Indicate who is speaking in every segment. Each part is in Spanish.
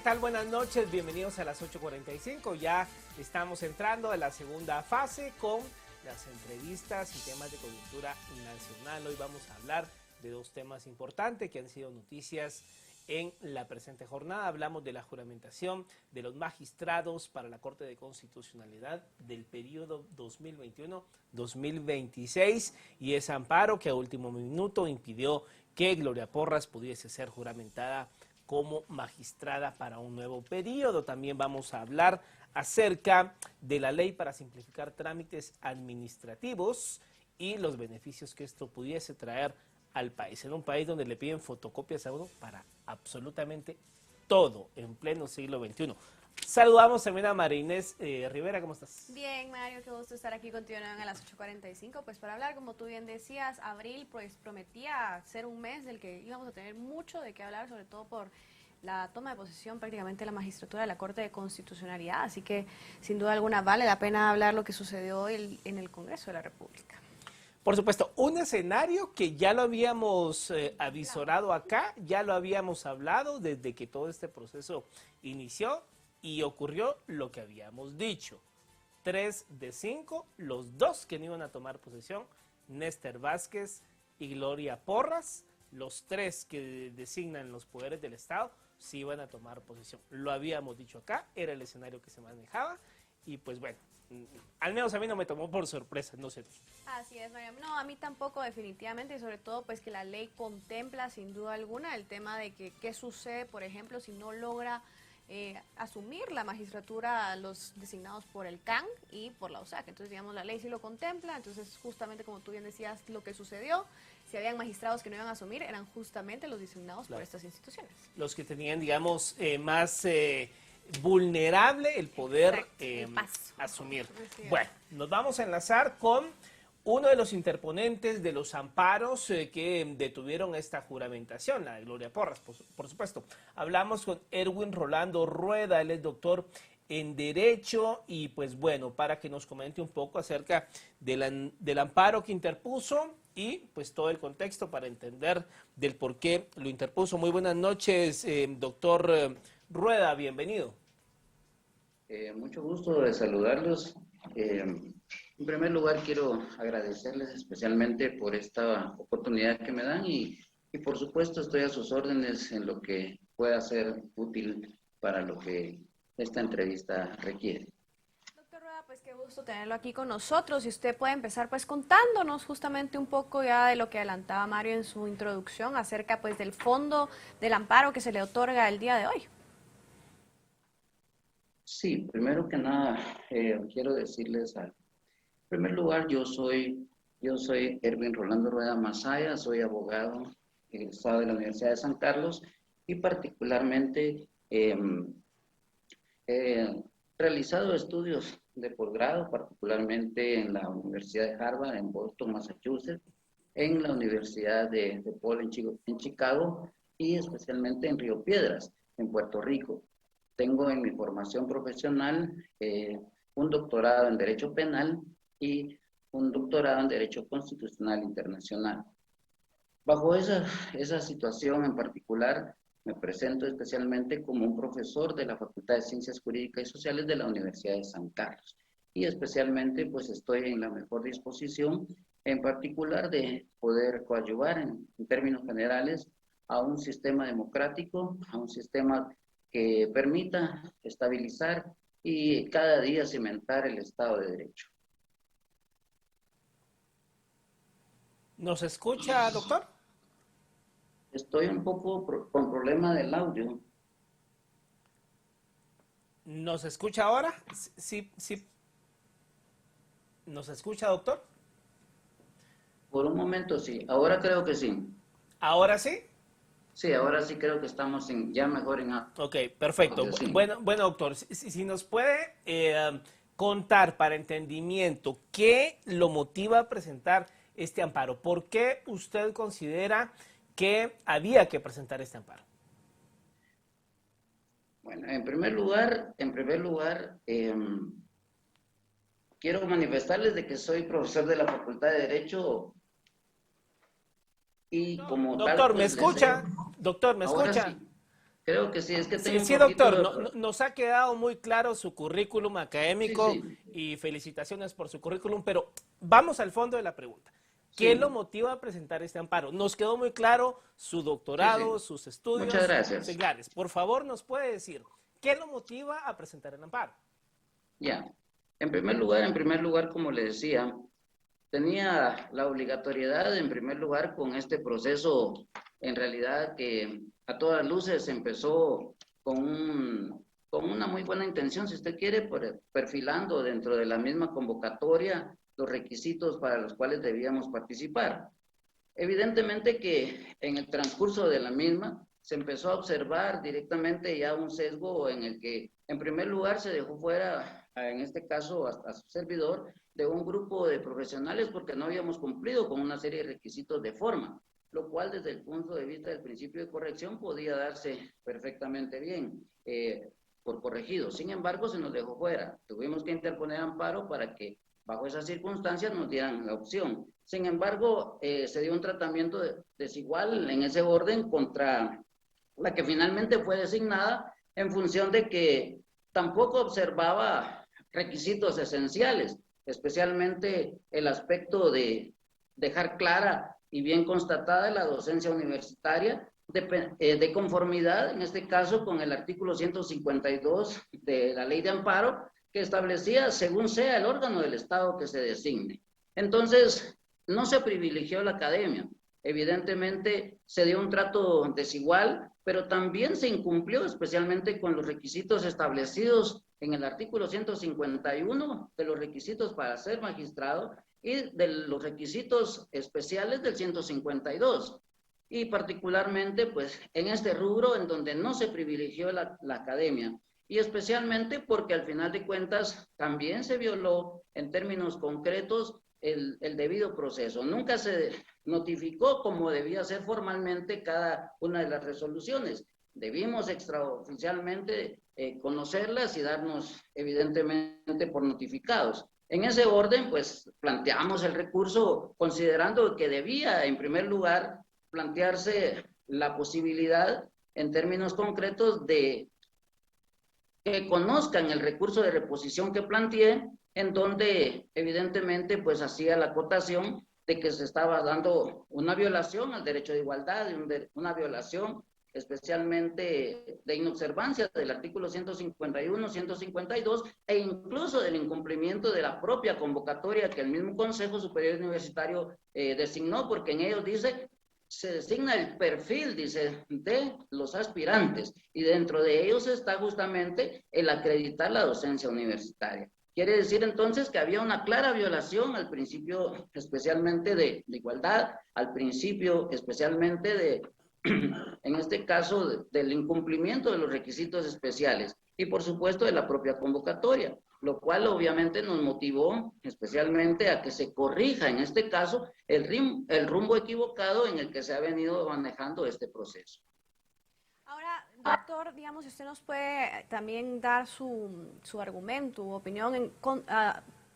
Speaker 1: tal? Buenas noches, bienvenidos a las 8:45. Ya estamos entrando a la segunda fase con las entrevistas y temas de coyuntura nacional. Hoy vamos a hablar de dos temas importantes que han sido noticias en la presente jornada. Hablamos de la juramentación de los magistrados para la Corte de Constitucionalidad del periodo 2021-2026 y ese amparo que a último minuto impidió que Gloria Porras pudiese ser juramentada como magistrada para un nuevo periodo. También vamos a hablar acerca de la ley para simplificar trámites administrativos y los beneficios que esto pudiese traer al país, en un país donde le piden fotocopias a uno para absolutamente todo, en pleno siglo XXI. Saludamos también a María Inés Rivera, ¿cómo estás?
Speaker 2: Bien, Mario, qué gusto estar aquí contigo a las 8:45, pues para hablar, como tú bien decías, abril pues prometía ser un mes del que íbamos a tener mucho de qué hablar, sobre todo por la toma de posesión prácticamente de la magistratura de la Corte de Constitucionalidad, así que sin duda alguna vale la pena hablar lo que sucedió hoy en el Congreso de la República.
Speaker 1: Por supuesto, un escenario que ya lo habíamos avisorado acá, ya lo habíamos hablado desde que todo este proceso inició y ocurrió lo que habíamos dicho. 3 de 5, los dos que no iban a tomar posesión, Néstor Vázquez y Gloria Porras, los tres que designan los poderes del Estado, sí iban a tomar posesión. Lo habíamos dicho acá, era el escenario que se manejaba y pues bueno, al menos a mí no me tomó por sorpresa, no sé.
Speaker 2: Así es, María. No, a mí tampoco definitivamente, y sobre todo pues que la ley contempla sin duda alguna el tema de que qué sucede, por ejemplo, si no logra asumir la magistratura los designados por el CAN y por la USAC. Entonces, digamos, la ley sí lo contempla, entonces justamente como tú bien decías, lo que sucedió, si habían magistrados que no iban a asumir, eran justamente los designados por estas instituciones.
Speaker 1: Los que tenían, digamos, más vulnerable el poder asumir. Bueno, nos vamos a enlazar con uno de los interponentes de los amparos que detuvieron esta juramentación, la de Gloria Porras, por supuesto. Hablamos con Erwin Rolando Rueda, él es doctor en Derecho y pues bueno, para que nos comente un poco acerca del amparo que interpuso y pues todo el contexto para entender del por qué lo interpuso. Muy buenas noches, doctor Rueda, bienvenido.
Speaker 3: Mucho gusto de saludarlos. En primer lugar, quiero agradecerles especialmente por esta oportunidad que me dan y por supuesto estoy a sus órdenes en lo que pueda ser útil para lo que esta entrevista requiere.
Speaker 2: Doctor Rueda, pues qué gusto tenerlo aquí con nosotros y usted puede empezar pues contándonos justamente un poco ya de lo que adelantaba Mario en su introducción acerca pues del fondo del amparo que se le otorga el día de hoy.
Speaker 3: Sí, primero que nada, quiero decirles, en primer lugar, yo soy Erwin Rolando Rueda Masaya, soy abogado egresado de la Universidad de San Carlos y particularmente he realizado estudios de posgrado, particularmente en la Universidad de Harvard, en Boston, Massachusetts, en la Universidad de Paul en Chicago y especialmente en Río Piedras, en Puerto Rico. Tengo en mi formación profesional un doctorado en Derecho Penal y un doctorado en Derecho Constitucional Internacional. Bajo esa situación en particular, me presento especialmente como un profesor de la Facultad de Ciencias Jurídicas y Sociales de la Universidad de San Carlos. Y especialmente, pues estoy en la mejor disposición, en particular, de poder coadyuvar en términos generales a un sistema democrático, a un sistema que permita estabilizar y cada día cimentar el Estado de Derecho.
Speaker 1: ¿Nos escucha, doctor?
Speaker 3: Estoy un poco con problema del audio.
Speaker 1: ¿Nos escucha ahora? Sí. ¿Nos escucha, doctor?
Speaker 3: Por un momento sí, ahora creo que sí.
Speaker 1: ¿Ahora sí?
Speaker 3: Sí, ahora sí creo que estamos ya mejor en...
Speaker 1: Ok, perfecto.
Speaker 3: Sí.
Speaker 1: Bueno, doctor, si nos puede contar para entendimiento qué lo motiva a presentar este amparo. ¿Por qué usted considera que había que presentar este amparo?
Speaker 3: Bueno, en primer lugar, quiero manifestarles de que soy profesor de la Facultad de Derecho y como
Speaker 1: doctor,
Speaker 3: tal,
Speaker 1: ¿me escucha? Doctor, ¿me escucha?
Speaker 3: Sí. Creo que sí, es que tengo
Speaker 1: Sí,
Speaker 3: un poquito
Speaker 1: doctor, nos ha quedado muy claro su currículum académico
Speaker 3: Sí, sí,
Speaker 1: y felicitaciones por su currículum, pero vamos al fondo de la pregunta. ¿Qué lo
Speaker 3: sí,
Speaker 1: motiva a presentar este amparo? Nos quedó muy claro su
Speaker 3: sí,
Speaker 1: doctorado,
Speaker 3: sí.
Speaker 1: sus
Speaker 3: Muchas
Speaker 1: estudios
Speaker 3: gracias.
Speaker 1: seglares. Por favor, nos puede decir, ¿qué lo motiva a presentar el amparo?
Speaker 3: Ya. En primer lugar, como le decía, tenía la obligatoriedad, en primer lugar, con este proceso, en realidad que a todas luces empezó con una muy buena intención, si usted quiere, perfilando dentro de la misma convocatoria los requisitos para los cuales debíamos participar. Evidentemente que en el transcurso de la misma se empezó a observar directamente ya un sesgo en el que, en primer lugar, se dejó fuera, en este caso, a su servidor, de un grupo de profesionales porque no habíamos cumplido con una serie de requisitos de forma, lo cual desde el punto de vista del principio de corrección podía darse perfectamente bien por corregido. Sin embargo, se nos dejó fuera. Tuvimos que interponer amparo para que bajo esas circunstancias nos dieran la opción. Sin embargo, se dio un tratamiento desigual en ese orden contra la que finalmente fue designada en función de que tampoco observaba requisitos esenciales, especialmente el aspecto de dejar clara y bien constatada la docencia universitaria de conformidad, en este caso, con el artículo 152 de la Ley de Amparo, que establecía según sea el órgano del Estado que se designe. Entonces, no se privilegió la academia. Evidentemente, se dio un trato desigual, pero también se incumplió especialmente con los requisitos establecidos en el artículo 151 de los requisitos para ser magistrado y de los requisitos especiales del 152. Y particularmente, pues, en este rubro en donde no se privilegió la academia y especialmente porque al final de cuentas también se violó en términos concretos el debido proceso. Nunca se notificó como debía ser formalmente cada una de las resoluciones. Debimos extraoficialmente conocerlas y darnos evidentemente por notificados. En ese orden, pues planteamos el recurso considerando que debía, en primer lugar, plantearse la posibilidad en términos concretos de que conozcan el recurso de reposición que planteé, en donde evidentemente pues hacía la acotación de que se estaba dando una violación al derecho de igualdad, una violación especialmente de inobservancia del artículo 151, 152 e incluso del incumplimiento de la propia convocatoria que el mismo Consejo Superior Universitario designó, porque en ellos dice se designa el perfil, dice, de los aspirantes y dentro de ellos está justamente el acreditar la docencia universitaria. Quiere decir entonces que había una clara violación al principio especialmente de igualdad, al principio especialmente de, en este caso, del incumplimiento de los requisitos especiales y por supuesto de la propia convocatoria, lo cual obviamente nos motivó especialmente a que se corrija en este caso el rumbo equivocado en el que se ha venido manejando este proceso.
Speaker 2: Ahora, doctor, digamos, si usted nos puede también dar su argumento, u opinión,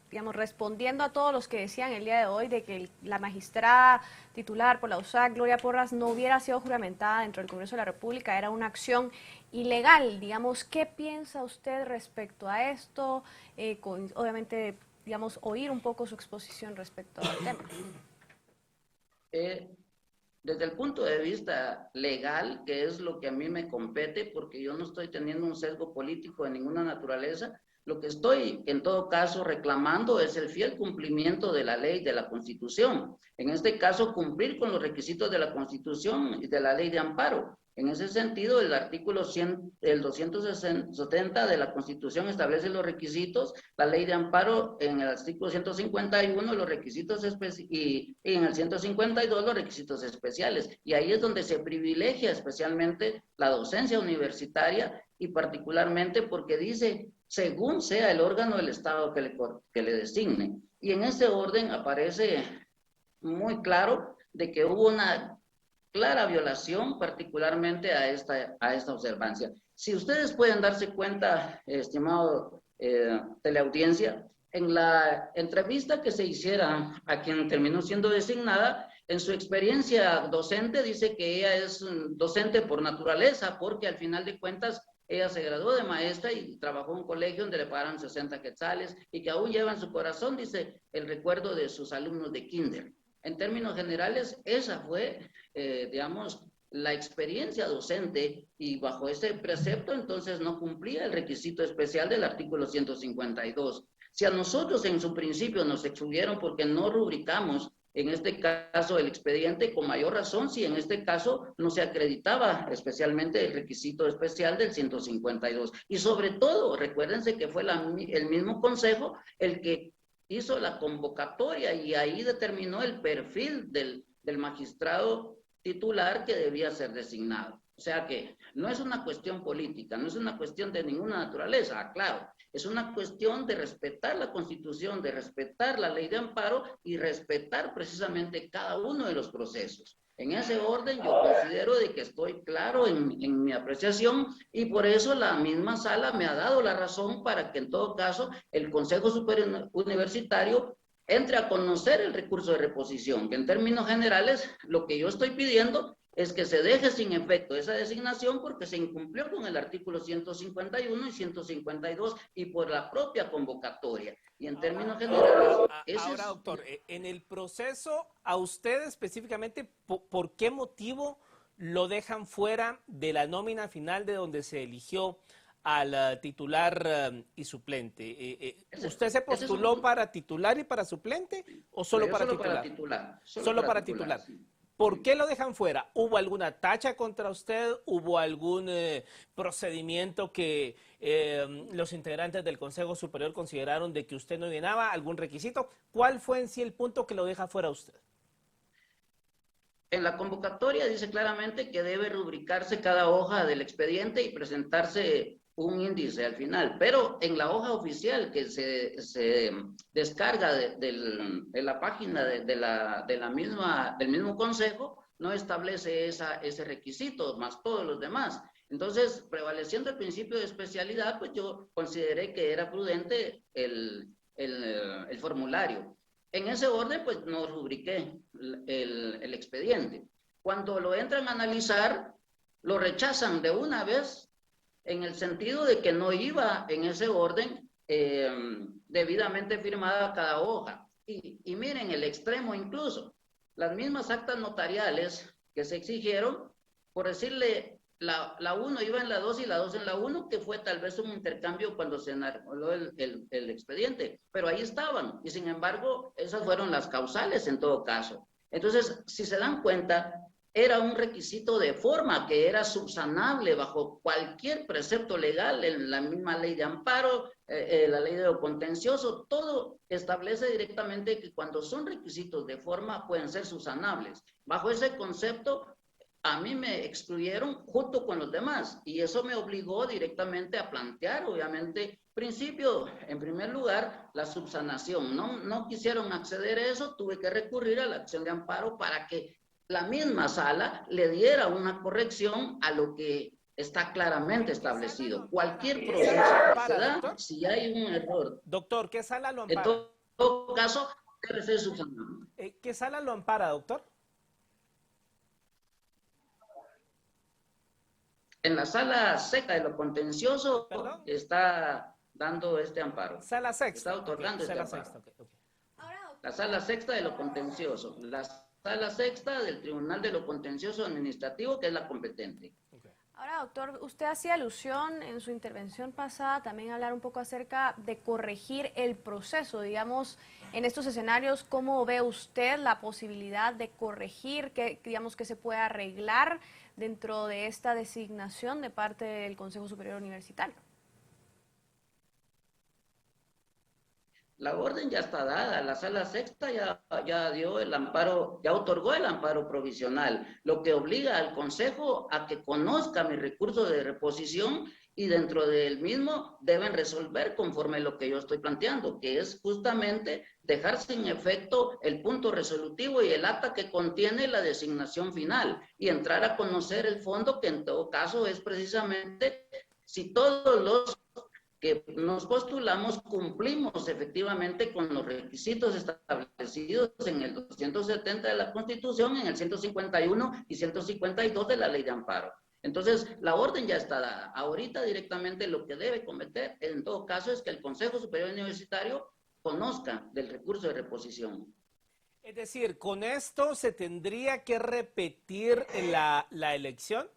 Speaker 2: digamos, respondiendo a todos los que decían el día de hoy de que la magistrada titular por la USAC, Gloria Porras, no hubiera sido juramentada dentro del Congreso de la República, era una acción ilegal. Digamos, ¿qué piensa usted respecto a esto? Obviamente, digamos, oír un poco su exposición respecto al tema.
Speaker 3: Desde el punto de vista legal, que es lo que a mí me compete, porque yo no estoy teniendo un sesgo político de ninguna naturaleza, lo que estoy en todo caso reclamando es el fiel cumplimiento de la ley, de la Constitución. En este caso, cumplir con los requisitos de la Constitución y de la ley de amparo. En ese sentido, el artículo 270 de la Constitución establece los requisitos, la ley de amparo en el artículo 151 los requisitos y en el 152 los requisitos especiales. Y ahí es donde se privilegia especialmente la docencia universitaria y particularmente porque dice, según sea el órgano del Estado que le designe. Y en ese orden aparece muy claro de que hubo una clara violación particularmente a esta observancia. Si ustedes pueden darse cuenta, estimado teleaudiencia, en la entrevista que se hiciera a quien terminó siendo designada, en su experiencia docente dice que ella es docente por naturaleza, porque al final de cuentas ella se graduó de maestra y trabajó en un colegio donde le pagaron 60 quetzales y que aún lleva en su corazón, dice, el recuerdo de sus alumnos de kinder. En términos generales, esa fue, digamos, la experiencia docente, y bajo ese precepto entonces no cumplía el requisito especial del artículo 152. Si a nosotros en su principio nos excluyeron porque no rubricamos en este caso el expediente, con mayor razón si en este caso no se acreditaba especialmente el requisito especial del 152. Y sobre todo, recuérdense que fue el mismo consejo el que hizo la convocatoria y ahí determinó el perfil del magistrado titular que debía ser designado. O sea que no es una cuestión política, no es una cuestión de ninguna naturaleza, claro, es una cuestión de respetar la Constitución, de respetar la ley de amparo y respetar precisamente cada uno de los procesos. En ese orden yo considero de que estoy claro en mi apreciación y por eso la misma sala me ha dado la razón para que en todo caso el Consejo Superior Universitario entre a conocer el recurso de reposición, que en términos generales lo que yo estoy pidiendo es que se deje sin efecto esa designación porque se incumplió con el artículo 151 y 152 y por la propia convocatoria. Y en términos generales...
Speaker 1: Ahora, doctor, en el proceso, a usted específicamente, ¿por qué motivo lo dejan fuera de la nómina final de donde se eligió al titular y suplente? ¿Usted se postuló para titular y para suplente o solo para titular? Solo para titular. Sí. ¿Por qué lo dejan fuera? ¿Hubo alguna tacha contra usted? ¿Hubo algún procedimiento que los integrantes del Consejo Superior consideraron de que usted no llenaba algún requisito? ¿Cuál fue en sí el punto que lo deja fuera usted?
Speaker 3: En la convocatoria dice claramente que debe rubricarse cada hoja del expediente y presentarse un índice al final, pero en la hoja oficial que se descarga de la página del mismo consejo, no establece ese requisito, más todos los demás. Entonces, prevaleciendo el principio de especialidad, pues yo consideré que era prudente el formulario. En ese orden, pues no rubriqué el expediente. Cuando lo entran a analizar, lo rechazan de una vez en el sentido de que no iba en ese orden debidamente firmada cada hoja. Y miren el extremo incluso, las mismas actas notariales que se exigieron, por decirle, la 1 iba en la 2 y la 2 en la 1, que fue tal vez un intercambio cuando se enarboló el expediente, pero ahí estaban, y sin embargo, esas fueron las causales en todo caso. Entonces, si se dan cuenta, era un requisito de forma que era subsanable bajo cualquier precepto legal, en la misma ley de amparo, la ley de lo contencioso, todo establece directamente que cuando son requisitos de forma pueden ser subsanables. Bajo ese concepto, a mí me excluyeron junto con los demás y eso me obligó directamente a plantear, obviamente, principio, en primer lugar, la subsanación. No quisieron acceder a eso, tuve que recurrir a la acción de amparo para que la misma sala le diera una corrección a lo que está claramente establecido. Cualquier proceso que se da, si hay un error.
Speaker 1: Doctor, ¿qué sala lo ampara?
Speaker 3: En todo caso, debe ser subsanado.
Speaker 1: ¿Qué sala lo ampara, doctor?
Speaker 3: En la sala sexta de lo contencioso está dando este amparo.
Speaker 1: Sala sexta.
Speaker 3: Está otorgando este amparo. La sala sexta de lo contencioso. La sala sexta del Tribunal de lo Contencioso Administrativo, que es la competente.
Speaker 2: Ahora, doctor, usted hacía alusión en su intervención pasada también a hablar un poco acerca de corregir el proceso, digamos, en estos escenarios, ¿cómo ve usted la posibilidad de corregir, digamos, que se pueda arreglar dentro de esta designación de parte del Consejo Superior Universitario?
Speaker 3: La orden ya está dada, la sala sexta ya dio el amparo, ya otorgó el amparo provisional, lo que obliga al Consejo a que conozca mi recurso de reposición y dentro del mismo deben resolver conforme a lo que yo estoy planteando, que es justamente dejar sin efecto el punto resolutivo y el acta que contiene la designación final y entrar a conocer el fondo, que en todo caso es precisamente si todos los que nos postulamos cumplimos efectivamente con los requisitos establecidos en el 270 de la Constitución, en el 151 y 152 de la Ley de Amparo. Entonces, la orden ya está dada. Ahorita directamente lo que debe cometer, en todo caso, es que el Consejo Superior Universitario conozca del recurso de reposición.
Speaker 1: Es decir, ¿con esto se tendría que repetir la elección?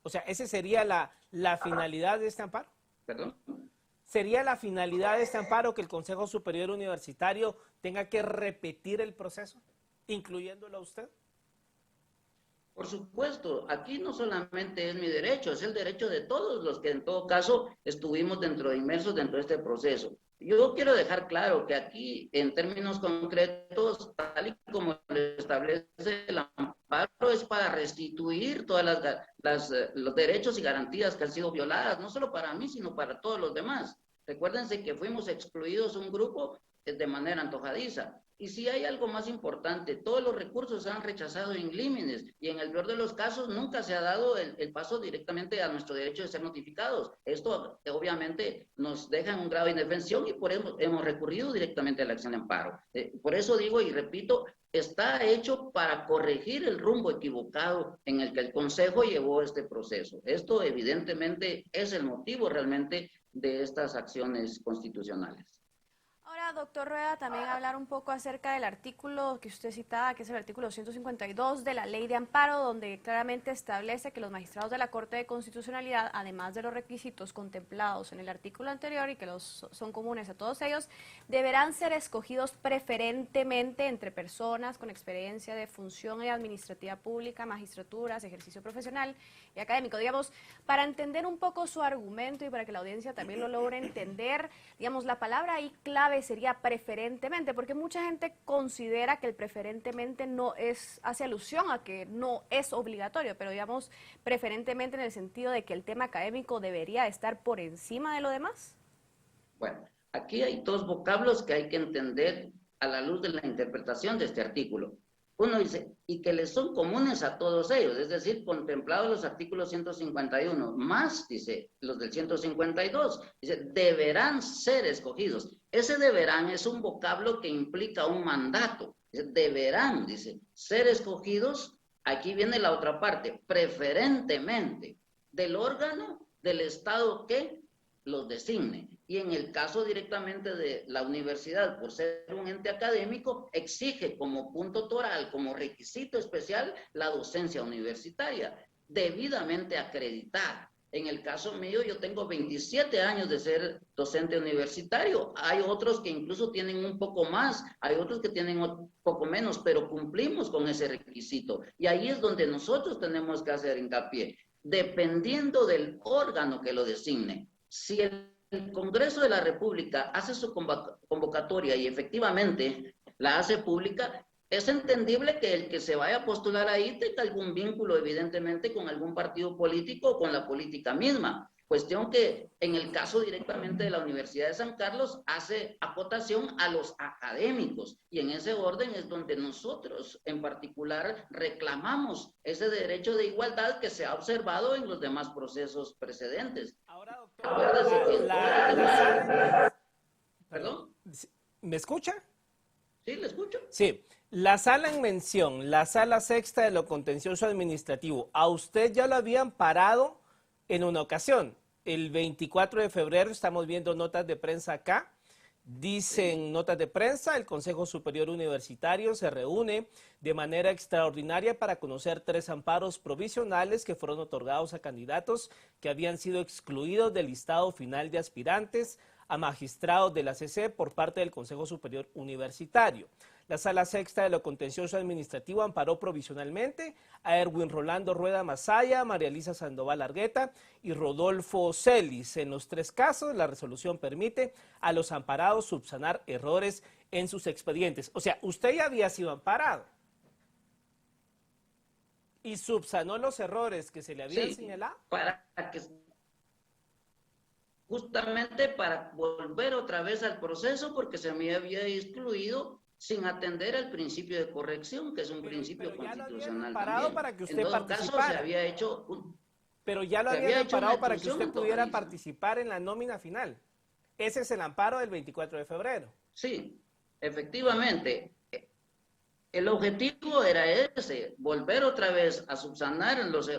Speaker 1: O sea, ¿esa sería la finalidad de este amparo?
Speaker 3: ¿Perdón?
Speaker 1: ¿Sería la finalidad de este amparo que el Consejo Superior Universitario tenga que repetir el proceso, incluyéndolo a usted?
Speaker 3: Por supuesto, aquí no solamente es mi derecho, es el derecho de todos los que en todo caso estuvimos inmersos dentro de este proceso. Yo quiero dejar claro que aquí, en términos concretos, tal y como lo establece el amparo, es para restituir todos los derechos y garantías que han sido violadas, no solo para mí, sino para todos los demás. Recuérdense que fuimos excluidos un grupo de manera antojadiza. Y si hay algo más importante, todos los recursos se han rechazado in límites y en el peor de los casos nunca se ha dado el paso directamente a nuestro derecho de ser notificados. Esto obviamente nos deja en un grado de indefensión y por eso hemos recurrido directamente a la acción de amparo. Por eso digo y repito, está hecho para corregir el rumbo equivocado en el que el Consejo llevó este proceso. Esto evidentemente es el motivo realmente de estas acciones constitucionales.
Speaker 2: Ahora, doctor Rueda, también hablar un poco acerca del artículo que usted citaba, que es el artículo 152 de la Ley de Amparo, donde claramente establece que los magistrados de la Corte de Constitucionalidad, además de los requisitos contemplados en el artículo anterior y que son comunes a todos ellos, deberán ser escogidos preferentemente entre personas con experiencia de función administrativa pública, magistraturas, ejercicio profesional y académico. Digamos, para entender un poco su argumento y para que la audiencia también lo logre entender, digamos, la palabra ahí clave sería preferentemente, porque mucha gente considera que el preferentemente no hace alusión a que no es obligatorio, pero digamos preferentemente en el sentido de que el tema académico debería estar por encima de lo demás.
Speaker 3: Bueno, aquí hay dos vocablos que hay que entender a la luz de la interpretación de este artículo. Uno dice, y que les son comunes a todos ellos, es decir, contemplados los artículos 151, más, dice, los del 152, dice, deberán ser escogidos. Ese deberán es un vocablo que implica un mandato. Dice, deberán, dice, ser escogidos, aquí viene la otra parte, preferentemente, del órgano del Estado que los designe. Y en el caso directamente de la universidad, por ser un ente académico, exige como punto toral, como requisito especial, la docencia universitaria, debidamente acreditada. En el caso mío, yo tengo 27 años de ser docente universitario. Hay otros que incluso tienen un poco más, hay otros que tienen un poco menos, pero cumplimos con ese requisito. Y ahí es donde nosotros tenemos que hacer hincapié, dependiendo del órgano que lo designe. Si el Congreso de la República hace su convocatoria y efectivamente la hace pública, es entendible que el que se vaya a postular ahí tenga algún vínculo, evidentemente, con algún partido político o con la política misma. Cuestión que en el caso directamente de la Universidad de San Carlos hace acotación a los académicos y en ese orden es donde nosotros en particular reclamamos ese derecho de igualdad que se ha observado en los demás procesos precedentes.
Speaker 1: Ahora, doctor,
Speaker 3: ¿Perdón?
Speaker 1: ¿Me escucha?
Speaker 3: Sí, le escucho.
Speaker 1: Sí, la sala en mención, la sala sexta de lo contencioso administrativo, a usted ya lo habían parado en una ocasión. El 24 de febrero estamos viendo notas de prensa acá. Dicen notas de prensa, el Consejo Superior Universitario se reúne de manera extraordinaria para conocer 3 amparos provisionales que fueron otorgados a candidatos que habían sido excluidos del listado final de aspirantes a magistrados de la CC por parte del Consejo Superior Universitario. La Sala Sexta de lo Contencioso Administrativo amparó provisionalmente a Erwin Rolando Rueda Masaya, María Elisa Sandoval Argueta y Rodolfo Celis. En los 3 casos, la resolución permite a los amparados subsanar errores en sus expedientes. O sea, usted ya había sido amparado y subsanó los errores que se le habían señalado.
Speaker 3: Justamente para volver otra vez al proceso, porque se me había excluido sin atender al principio de corrección, que es un principio constitucional también.
Speaker 1: Para que usted
Speaker 3: en todo caso, se había hecho
Speaker 1: pero ya lo habían amparado para que usted pudiera participar en la nómina final. Ese es el amparo del 24 de febrero.
Speaker 3: Sí, efectivamente. El objetivo era ese, volver otra vez a subsanar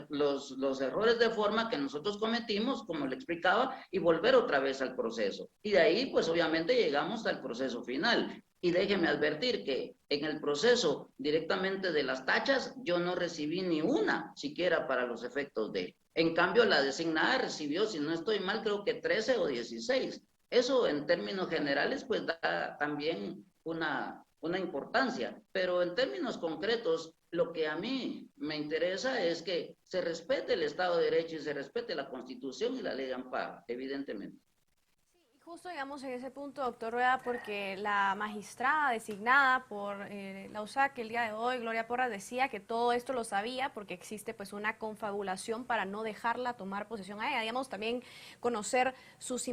Speaker 3: los errores de forma que nosotros cometimos, como le explicaba, y volver otra vez al proceso. Y de ahí, pues obviamente llegamos al proceso final. Y déjeme advertir que en el proceso directamente de las tachas, yo no recibí ni una, siquiera para los efectos de. En cambio, la designada recibió, si no estoy mal, creo que 13 o 16. Eso en términos generales, pues da también una importancia, pero en términos concretos, lo que a mí me interesa es que se respete el Estado de Derecho y se respete la Constitución y la ley de amparo, evidentemente.
Speaker 2: Sí, justo digamos en ese punto, doctor Rueda, porque la magistrada designada por la USAC el día de hoy, Gloria Porras, decía que todo esto lo sabía porque existe pues una confabulación para no dejarla tomar posesión a ella. Digamos, también conocer sus...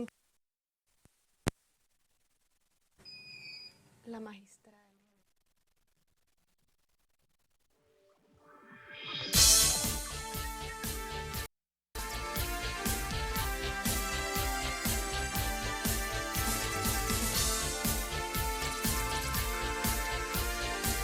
Speaker 2: La magistrada.